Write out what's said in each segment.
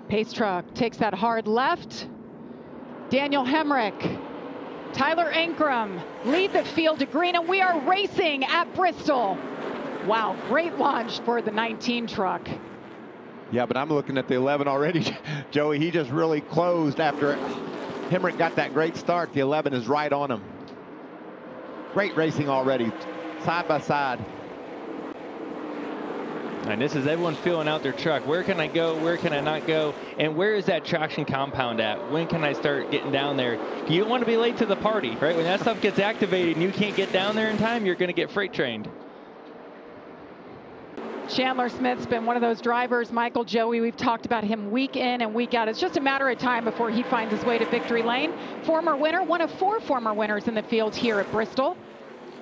Pace truck takes that hard left. Daniel Hemrick, Tyler Ankrum lead the field to green, and we are racing at Bristol. Wow, great launch for the 19 truck. Yeah, but I'm looking at the 11 already, Joey. He just really closed after Hemrick got that great start. The 11 is right on him. Great racing already, side by side. And this is everyone feeling out their truck. Where can I go? Where can I not go? And where is that traction compound at? When can I start getting down there? You don't want to be late to the party, right? When that stuff gets activated and you can't get down there in time, you're going to get freight trained. Chandler Smith's been one of those drivers, Michael, Joey, we've talked about him week in and week out. It's just a matter of time before he finds his way to victory lane. Former winner, one of 4 former winners in the field here at Bristol.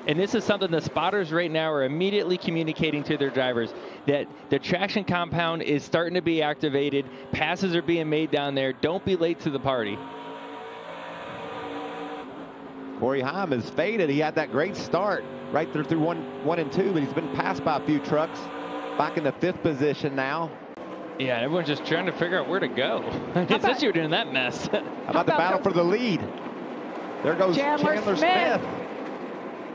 And this is something the spotters right now are immediately communicating to their drivers, that the traction compound is starting to be activated. Passes are being made down there. Don't be late to the party. Corey Heim has faded. He had that great start right through one and two, but he's been passed by a few trucks. Back in the 5th position now. Yeah, everyone's just trying to figure out where to go. Since you were doing that mess. How about the battle for the lead? There goes Chandler Smith.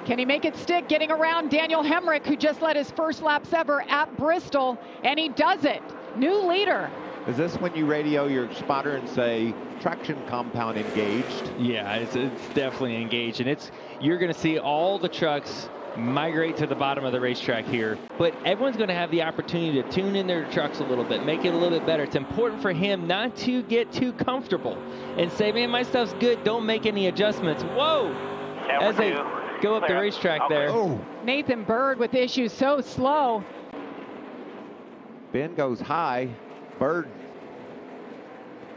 Can he make it stick, getting around Daniel Hemrick, who just led his first laps ever at Bristol, and he does it. New leader. Is this when you radio your spotter and say traction compound engaged? Yeah, it's definitely engaged, and you're going to see all the trucks migrate to the bottom of the racetrack here, but everyone's going to have the opportunity to tune in their trucks a little bit, make it a little bit better. It's important for him not to get too comfortable and say, man, my stuff's good, don't make any adjustments. Whoa! As they go up the racetrack there. Oh. Nathan Bird with issues, so slow. Ben goes high. Bird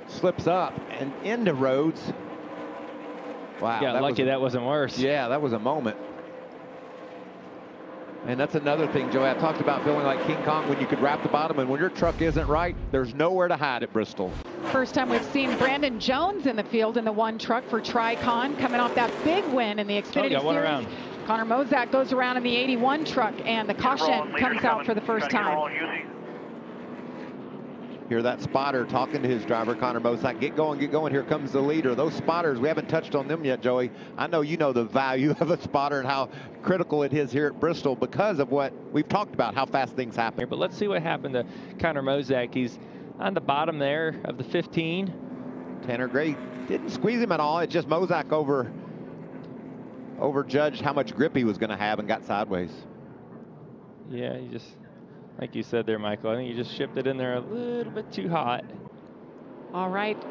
slips up and into Rhodes. Wow. Got lucky that wasn't worse. Yeah, that was a moment. And that's another thing, Joey. I talked about feeling like King Kong when you could wrap the bottom, and when your truck isn't right, there's nowhere to hide at Bristol. First time we've seen Brandon Jones in the field in the 1 truck for Tricon, coming off that big win in the Xfinity Series. Around. Connor Mozak goes around in the 81 truck, and the caution comes out for the first time. Hear that spotter talking to his driver, Connor Mozak. Get going, get going. Here comes the leader. Those spotters, we haven't touched on them yet, Joey. I know you know the value of a spotter and how critical it is here at Bristol because of what we've talked about, how fast things happen. But let's see what happened to Connor Mozak. He's on the bottom there of the 15. Tanner Gray didn't squeeze him at all. It's just Mozak overjudged how much grip he was going to have and got sideways. Yeah, he just, like you said there, Michael, I think you just shipped it in there a little bit too hot. All right.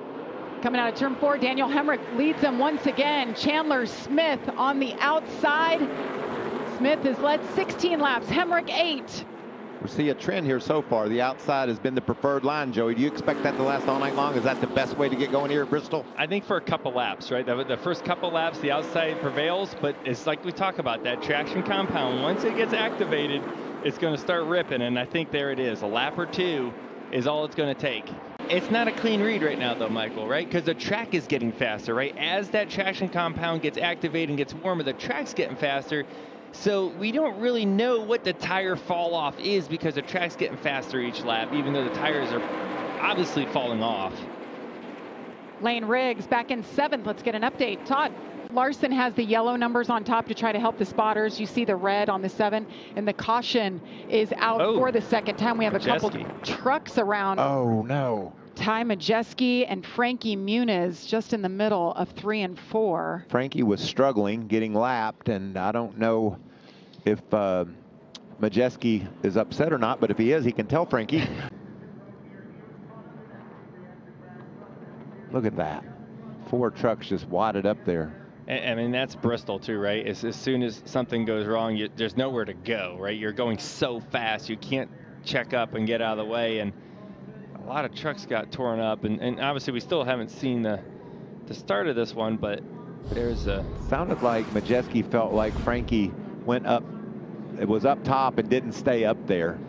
Coming out of turn 4, Daniel Hemrick leads them once again. Chandler Smith on the outside. Smith has led 16 laps, Hemrick 8. We see a trend here so far. The outside has been the preferred line, Joey. Do you expect that to last all night long? Is that the best way to get going here at Bristol? I think for a couple laps, right? The first couple laps, the outside prevails, but it's like we talk about, that traction compound. Once it gets activated, it's going to start ripping, and I think there it is. A lap or 2 is all it's going to take. It's not a clean read right now, though, Michael, right? Because the track is getting faster, right? As that traction compound gets activated and gets warmer, the track's getting faster. So we don't really know what the tire fall off is because the track's getting faster each lap, even though the tires are obviously falling off. Lane Riggs back in 7th. Let's get an update. Todd. Larson has the yellow numbers on top to try to help the spotters. You see the red on the 7, and the caution is out for the second time. We have a couple trucks around. Oh, no. Ty Majeski and Frankie Muniz just in the middle of 3 and 4. Frankie was struggling, getting lapped, and I don't know if Majeski is upset or not, but if he is, he can tell Frankie. Look at that. 4 trucks just wadded up there. I mean, that's Bristol too, right? As soon as something goes wrong, there's nowhere to go, right? You're going so fast, you can't check up and get out of the way, and a lot of trucks got torn up, and obviously we still haven't seen the start of this one, but there's a... Sounded like Majeski felt like Frankie went up, it was up top and didn't stay up there.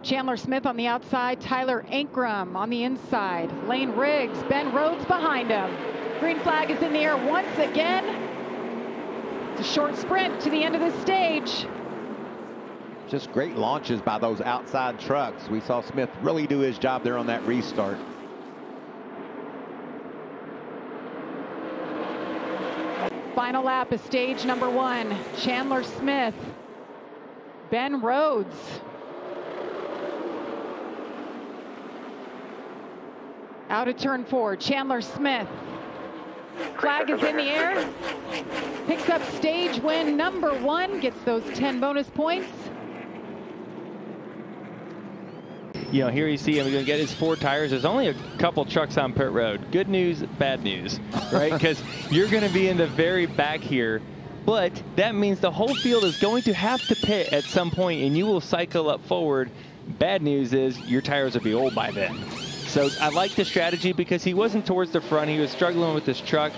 Chandler Smith on the outside, Tyler Ankrum on the inside, Lane Riggs, Ben Rhodes behind him. Green flag is in the air once again. It's a short sprint to the end of the stage. Just great launches by those outside trucks. We saw Smith really do his job there on that restart. final lap of stage number 1. Chandler Smith, Ben Rhodes. Out of turn 4, Chandler Smith. Flag is in the air. Picks up stage win number 1, gets those 10 bonus points. You know, here you see him going to get his 4 tires. There's only a couple trucks on pit road. Good news, bad news, right? Because you're going to be in the very back here. But that means the whole field is going to have to pit at some point, and you will cycle up forward. Bad news is your tires will be old by then. So I like the strategy because he wasn't towards the front. He was struggling with this truck.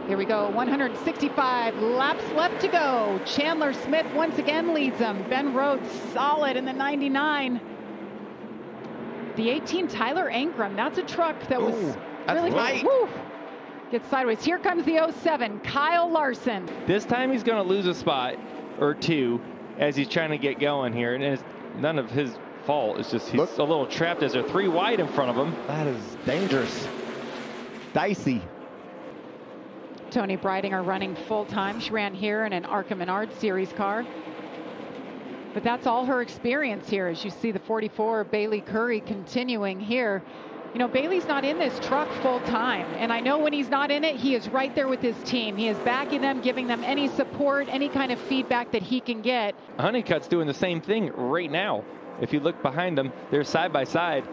Here we go, 165 laps left to go. Chandler Smith once again leads them. Ben Rhodes solid in the 99. The 18, Tyler Ankrum, that's a truck that was really tight. Gets sideways. Here comes the 07, Kyle Larson. This time he's going to lose a spot or 2 as he's trying to get going here. And it's none of his fault. It's just he's a little trapped as there are 3 wide in front of him. That is dangerous. Dicey. Tony Breidinger running full time. She ran here in an Arca Menard Series car. But that's all her experience here, as you see the 44, Bailey Curry, continuing here. You know, Bailey's not in this truck full time, and I know when he's not in it, he is right there with his team. He is backing them, giving them any support, any kind of feedback that he can get. Honeycutt's doing the same thing right now. If you look behind them, they're side by side.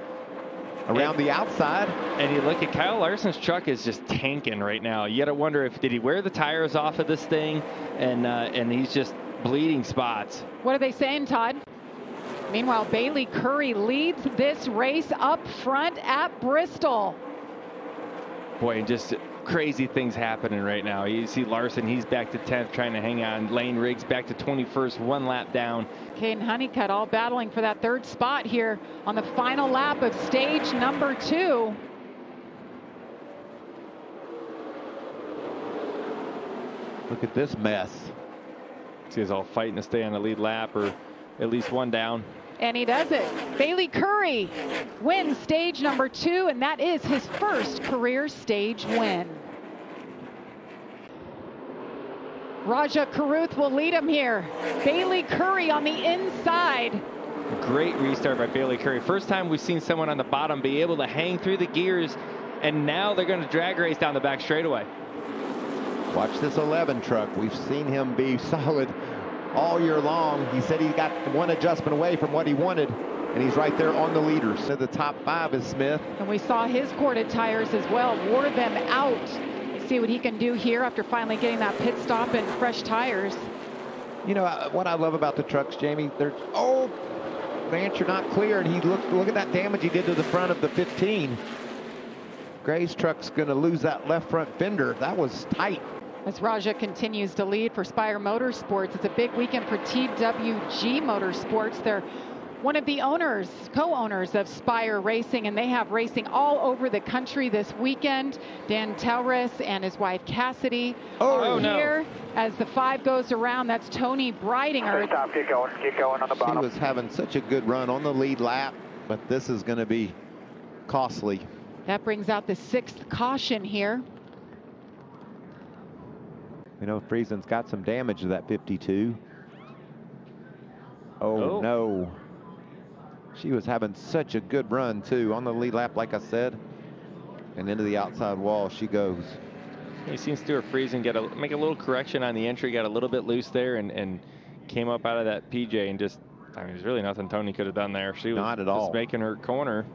Around the outside. And you look at Kyle Larson's truck is just tanking right now. You got to wonder did he wear the tires off of this thing, and he's just bleeding spots. What are they saying, Todd? Meanwhile, Bailey Curry leads this race up front at Bristol. Boy, just crazy things happening right now. You see Larson, he's back to 10th trying to hang on. Lane Riggs back to 21st, 1 lap down. Caden Honeycutt all battling for that 3rd spot here on the final lap of stage number 2. Look at this mess. See, he's all fighting to stay on the lead lap or at least 1 down. And he does it. Bailey Curry wins stage number 2, and that is his first career stage win. Raja Karuth will lead him here. Bailey Curry on the inside. Great restart by Bailey Curry. First time we've seen someone on the bottom be able to hang through the gears, and now they're going to drag race down the back straightaway. Watch this 11 truck. We've seen him be solid all year long. He said he got 1 adjustment away from what he wanted, and he's right there on the leaders. So the top 5 is Smith. And we saw his corded tires as well, wore them out. See what he can do here after finally getting that pit stop and fresh tires. You know what I love about the trucks, Jamie? Vance, you're not clear, and look at that damage he did to the front of the 15. Gray's truck's going to lose that left front fender. That was tight. As Raja continues to lead for Spire Motorsports, it's a big weekend for TWG Motorsports. They're one of the co-owners of Spire Racing, and they have racing all over the country this weekend. Dan Taurus and his wife Cassidy are here. As the 5 goes around, that's Tony Breidinger. Stop, get going on the bottom. He was having such a good run on the lead lap, but this is going to be costly. That brings out the 6th caution here. You know, Friesen's got some damage to that 52. Oh, no. She was having such a good run, too, on the lead lap, like I said. And into the outside wall she goes. You've seen Stuart Friesen make a little correction on the entry, got a little bit loose there, and came up out of that PJ and just, I mean, there's really nothing Tony could have done there. She was not at all just making her corner.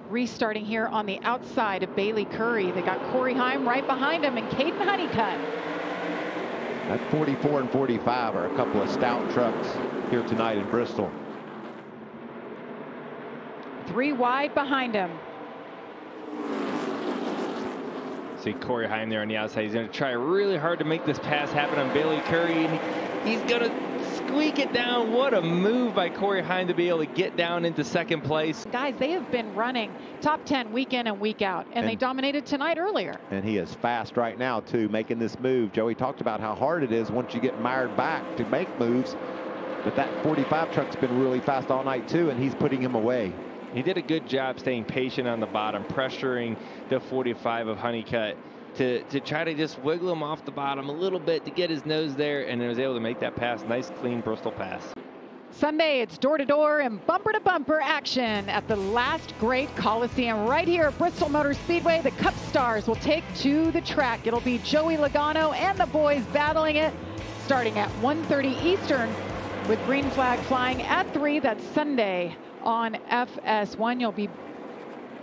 Restarting here on the outside of Bailey Curry. They got Corey Heim right behind him and Caden Honeycutt. That 44 and 45 are a couple of stout trucks here tonight in Bristol. 3 wide behind him. See Corey Heim there on the outside. He's going to try really hard to make this pass happen on Bailey Curry, and he's going to squeak it down. What a move by Corey Heim to be able to get down into 2nd place. Guys, they have been running top 10 week in and week out, and they dominated tonight earlier. And he is fast right now, too, making this move. Joey talked about how hard it is once you get mired back to make moves. But that 45 truck's been really fast all night, too, and he's putting him away. He did a good job staying patient on the bottom, pressuring the 45 of Honeycutt. to try to just wiggle him off the bottom a little bit to get his nose there, and then was able to make that pass. Nice, clean Bristol pass. Sunday, it's door-to-door and bumper-to-bumper action at the Last Great Colosseum right here at Bristol Motor Speedway. The Cup stars will take to the track. It'll be Joey Logano and the boys battling it starting at 1:30 Eastern with green flag flying at 3. That's Sunday on FS1. You'll be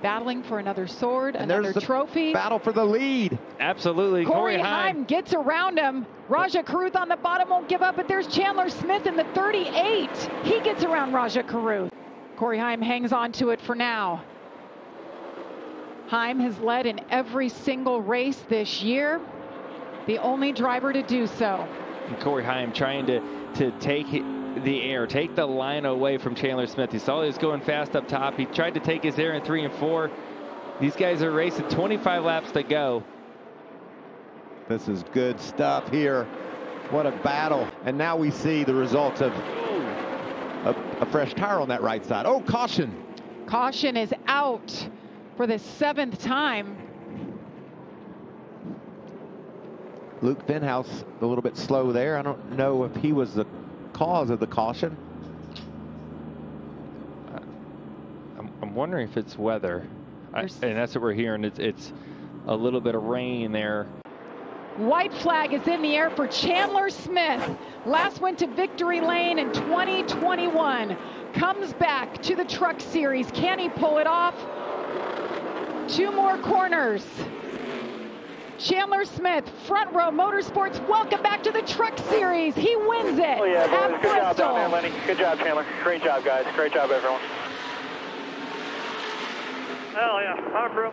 battling for another sword, and another there's the trophy. Battle for the lead. Absolutely. Corey Heim gets around him. Raja Caruth on the bottom won't give up, but there's Chandler Smith in the 38. He gets around Raja Caruth. Corey Heim hangs on to it for now. Heim has led in every single race this year. The only driver to do so. And Corey Heim trying to take the air, take the line away from Chandler Smith. He saw he was going fast up top. He tried to take his air in 3 and 4. These guys are racing 25 laps to go. This is good stuff here. What a battle. And now we see the results of a fresh tire on that right side. Oh, caution. Caution is out for the 7th time. Luke Fenhouse a little bit slow there. I don't know if he was the cause of the caution. I'm wondering if it's weather. And that's what we're hearing. It's a little bit of rain there. White flag is in the air for Chandler Smith. Last went to victory lane in 2021. Comes back to the Truck Series. Can he pull it off? 2 more corners. Chandler Smith, Front Row Motorsports, welcome back to the Truck Series. He wins it at Good job Bristol. down there, Lenny. Good job, Chandler. Great job, guys. Great job, everyone. Hell yeah, our crew.